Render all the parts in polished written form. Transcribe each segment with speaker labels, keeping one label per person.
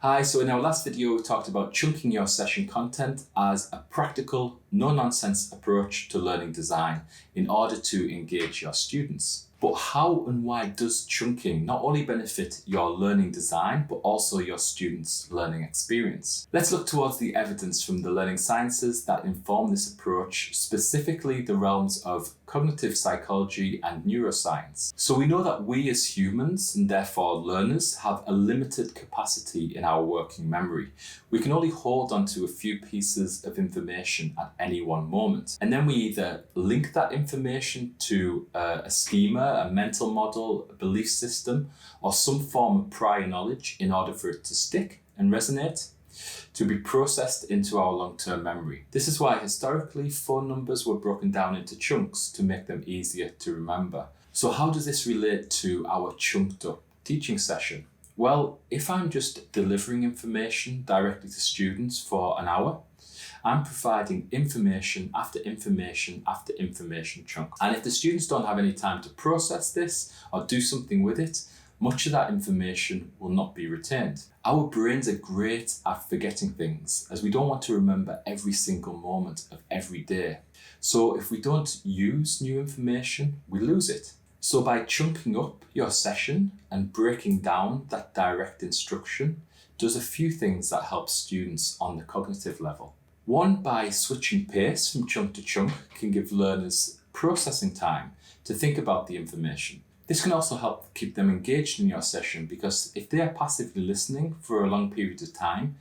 Speaker 1: Hi, so in our last video we talked about chunking your session content as a practical, no-nonsense approach to learning design in order to engage your students. But how and why does chunking not only benefit your learning design, but also your students' learning experience? Let's look towards the evidence from the learning sciences that inform this approach, specifically the realms of cognitive psychology and neuroscience. So we know that we as humans, and therefore learners, have a limited capacity in our working memory. We can only hold onto a few pieces of information at any one moment. And then we either link that information to a schema, a mental model, a belief system, or some form of prior knowledge in order for it to stick and resonate, to be processed into our long-term memory. This is why historically phone numbers were broken down into chunks to make them easier to remember. So how does this relate to our chunked up teaching session? Well, if I'm just delivering information directly to students for an hour, I'm providing information after information after information chunks. And if the students don't have any time to process this or do something with it, much of that information will not be retained. Our brains are great at forgetting things, as we don't want to remember every single moment of every day. So if we don't use new information, we lose it. So by chunking up your session and breaking down that direct instruction, does a few things that help students on the cognitive level. One, by switching pace from chunk to chunk, can give learners processing time to think about the information. This can also help keep them engaged in your session, because if they are passively listening for a long period of time,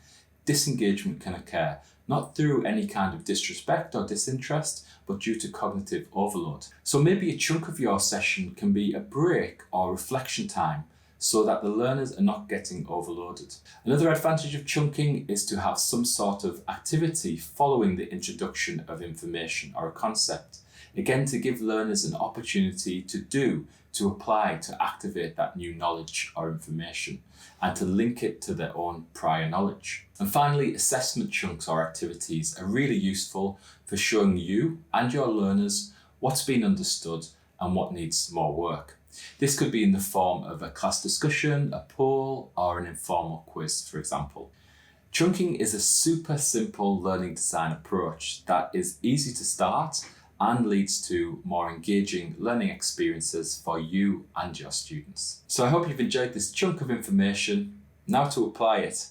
Speaker 1: disengagement can occur, not through any kind of disrespect or disinterest, but due to cognitive overload. So maybe a chunk of your session can be a break or reflection time, so that the learners are not getting overloaded. Another advantage of chunking is to have some sort of activity following the introduction of information or a concept. Again, to give learners an opportunity to apply, to activate that new knowledge or information, and to link it to their own prior knowledge. And finally, assessment chunks or activities are really useful for showing you and your learners what's been understood and what needs more work. This could be in the form of a class discussion, a poll, or an informal quiz, for example. Chunking is a super simple learning design approach that is easy to start and leads to more engaging learning experiences for you and your students. So I hope you've enjoyed this chunk of information. Now to apply it.